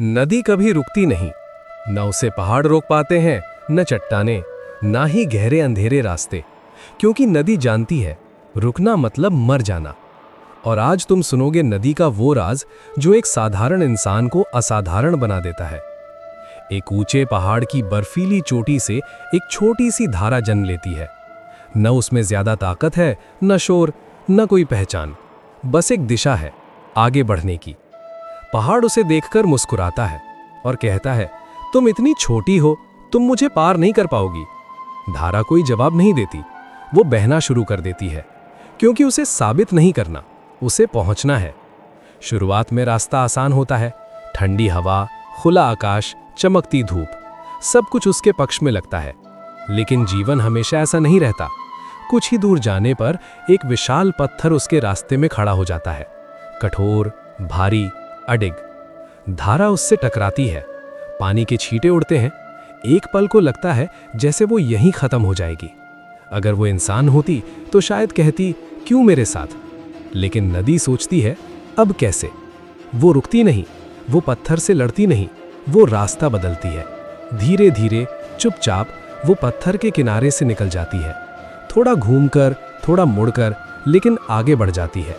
नदी कभी रुकती नहीं, न उसे पहाड़ रोक पाते हैं, न चट्टाने, ना ही गहरे अंधेरे रास्ते, क्योंकि नदी जानती है रुकना मतलब मर जाना। और आज तुम सुनोगे नदी का वो राज जो एक साधारण इंसान को असाधारण बना देता है। एक ऊंचे पहाड़ की बर्फीली चोटी से एक छोटी सी धारा जन्म लेती है। न उसमें ज्यादा ताकत है, न शोर, न कोई पहचान, बस एक दिशा है आगे बढ़ने की। पहाड़ उसे देखकर मुस्कुराता है और कहता है, तुम इतनी छोटी हो, तुम मुझे पार नहीं कर पाओगी। धारा कोई जवाब नहीं देती, वो बहना शुरू कर देती है, क्योंकि उसे साबित नहीं करना, उसे पहुंचना है। शुरुआत में रास्ता आसान होता है, ठंडी हवा, खुला आकाश, चमकती धूप, सब कुछ उसके पक्ष में लगता है। लेकिन जीवन हमेशा ऐसा नहीं रहता। कुछ ही दूर जाने पर एक विशाल पत्थर उसके रास्ते में खड़ा हो जाता है, कठोर, भारी, अडिग। धारा उससे टकराती है, पानी के छींटे उड़ते हैं। एक पल को लगता है जैसे वो यहीं खत्म हो जाएगी। अगर वो इंसान होती तो शायद कहती, क्यों मेरे साथ। लेकिन नदी सोचती है, अब कैसे। वो रुकती नहीं, वो पत्थर से लड़ती नहीं, वो रास्ता बदलती है। धीरे धीरे, चुपचाप वो पत्थर के किनारे से निकल जाती है, थोड़ा घूमकर, थोड़ा मुड़कर, लेकिन आगे बढ़ जाती है।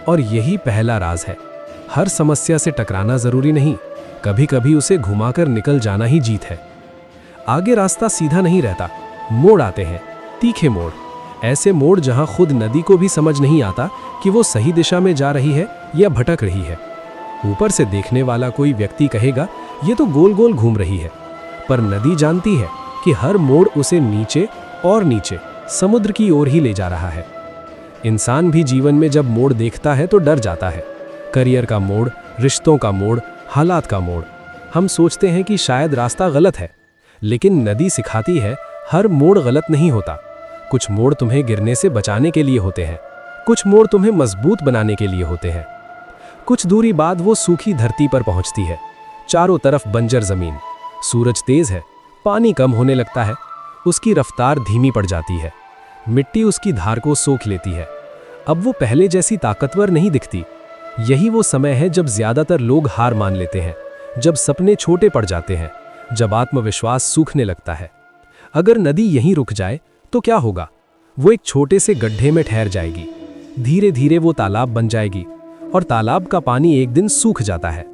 और यही पहला राज है, हर समस्या से टकराना जरूरी नहीं, कभी कभी उसे घुमाकर निकल जाना ही जीत है। आगे रास्ता सीधा नहीं रहता, मोड़ आते हैं, तीखे मोड़, ऐसे मोड़ जहां खुद नदी को भी समझ नहीं आता कि वो सही दिशा में जा रही है या भटक रही है। ऊपर से देखने वाला कोई व्यक्ति कहेगा, ये तो गोल गोल घूम रही है, पर नदी जानती है कि हर मोड़ उसे नीचे और नीचे, समुद्र की ओर ही ले जा रहा है। इंसान भी जीवन में जब मोड़ देखता है तो डर जाता है। करियर का मोड़, रिश्तों का मोड़, हालात का मोड़। हम सोचते हैं कि शायद रास्ता गलत है, लेकिन नदी सिखाती है हर मोड़ गलत नहीं होता। कुछ मोड़ तुम्हें गिरने से बचाने के लिए होते हैं, कुछ मोड़ तुम्हें मजबूत बनाने के लिए होते हैं। कुछ दूरी बाद वो सूखी धरती पर पहुंचती है, चारों तरफ बंजर जमीन, सूरज तेज है, पानी कम होने लगता है, उसकी रफ्तार धीमी पड़ जाती है, मिट्टी उसकी धार को सोख लेती है। अब वो पहले जैसी ताकतवर नहीं दिखती। यही वो समय है जब ज्यादातर लोग हार मान लेते हैं, जब सपने छोटे पड़ जाते हैं, जब आत्मविश्वास सूखने लगता है। अगर नदी यहीं रुक जाए तो क्या होगा? वो एक छोटे से गड्ढे में ठहर जाएगी। धीरे धीरे वो तालाब बन जाएगी और तालाब का पानी एक दिन सूख जाता है।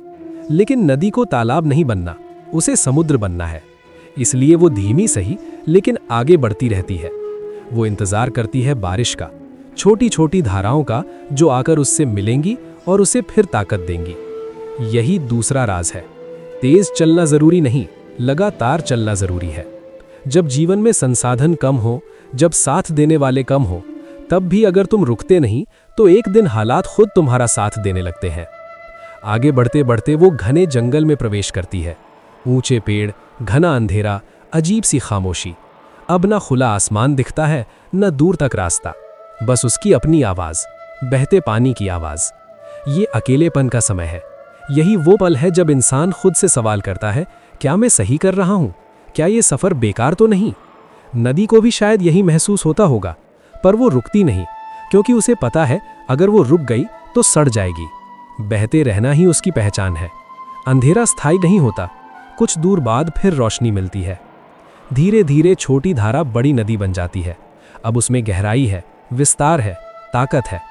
लेकिन नदी को तालाब नहीं बनना, उसे समुद्र बनना है। इसलिए वो धीमी सही लेकिन आगे बढ़ती रहती है। वो इंतजार करती है बारिश का, छोटी छोटी धाराओं का, जो आकर उससे मिलेंगी और उसे फिर ताकत देंगी। यही दूसरा राज है, तेज चलना जरूरी नहीं, लगातार चलना जरूरी है। जब जीवन में संसाधन कम हो, जब साथ देने वाले कम हो, तब भी अगर तुम रुकते नहीं तो एक दिन हालात खुद तुम्हारा साथ देने लगते हैं। आगे बढ़ते बढ़ते वो घने जंगल में प्रवेश करती है। ऊंचे पेड़, घना अंधेरा, अजीब सी खामोशी। अब ना खुला आसमान दिखता है, न दूर तक रास्ता, बस उसकी अपनी आवाज, बहते पानी की आवाज। ये अकेलेपन का समय है। यही वो पल है जब इंसान खुद से सवाल करता है, क्या मैं सही कर रहा हूं? क्या ये सफर बेकार तो नहीं? नदी को भी शायद यही महसूस होता होगा, पर वो रुकती नहीं, क्योंकि उसे पता है अगर वो रुक गई तो सड़ जाएगी। बहते रहना ही उसकी पहचान है। अंधेरा स्थायी नहीं होता, कुछ दूर बाद फिर रोशनी मिलती है। धीरे धीरे छोटी धारा बड़ी नदी बन जाती है। अब उसमें गहराई है, विस्तार है, ताकत है।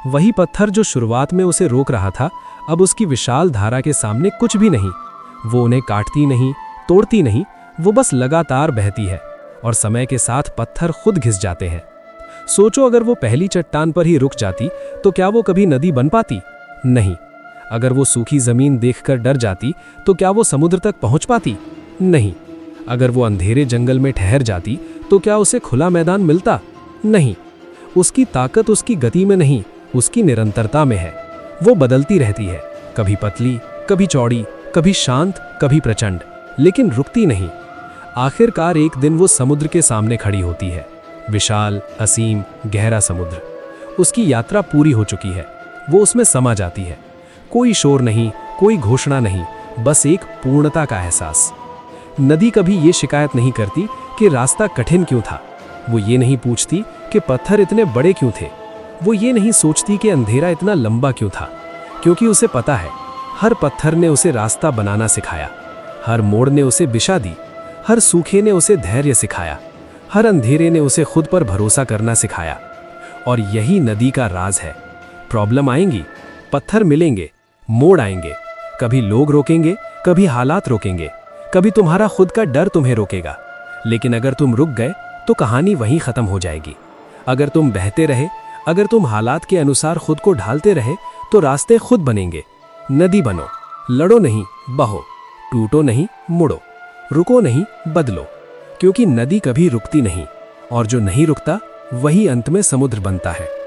वही पत्थर जो शुरुआत में उसे रोक रहा था, अब उसकी विशाल धारा के सामने कुछ भी नहीं। वो उन्हें काटती नहीं, तोड़ती नहीं, वो बस लगातार बहती है और समय के साथ पत्थर खुद घिस जाते हैं। सोचो, अगर वो पहली चट्टान पर ही रुक जाती तो क्या वो कभी नदी बन पाती? नहीं। अगर वो सूखी जमीन देखकर डर जाती तो क्या वो समुद्र तक पहुंच पाती? नहीं। अगर वो अंधेरे जंगल में ठहर जाती तो क्या उसे खुला मैदान मिलता? नहीं। उसकी ताकत उसकी गति में नहीं, उसकी निरंतरता में है। वो बदलती रहती है, कभी पतली, कभी चौड़ी, कभी शांत, कभी प्रचंड, लेकिन रुकती नहीं। आखिरकार एक दिन वो समुद्र के सामने खड़ी होती है, विशाल, असीम, गहरा समुद्र। उसकी यात्रा पूरी हो चुकी है, वो उसमें समा जाती है। कोई शोर नहीं, कोई घोषणा नहीं, बस एक पूर्णता का एहसास। नदी कभी ये शिकायत नहीं करती कि रास्ता कठिन क्यों था। वो ये नहीं पूछती कि पत्थर इतने बड़े क्यों थे। वो ये नहीं सोचती कि अंधेरा इतना लंबा क्यों था, क्योंकि उसे पता है हर पत्थर ने उसे रास्ता बनाना सिखाया, हर मोड़ ने उसे दिशा दी, हर सूखे ने उसे धैर्य सिखाया, हर अंधेरे ने उसे खुद पर भरोसा करना सिखाया। और यही नदी का राज है। प्रॉब्लम आएंगी, पत्थर मिलेंगे, मोड़ आएंगे, कभी लोग रोकेंगे, कभी हालात रोकेंगे, कभी तुम्हारा खुद का डर तुम्हें रोकेगा। लेकिन अगर तुम रुक गए तो कहानी वहीं खत्म हो जाएगी। अगर तुम बहते रहे, अगर तुम हालात के अनुसार खुद को ढालते रहे, तो रास्ते खुद बनेंगे। नदी बनो, लड़ो नहीं, बहो, टूटो नहीं, मुड़ो, रुको नहीं, बदलो। क्योंकि नदी कभी रुकती नहीं, और जो नहीं रुकता वही अंत में समुद्र बनता है।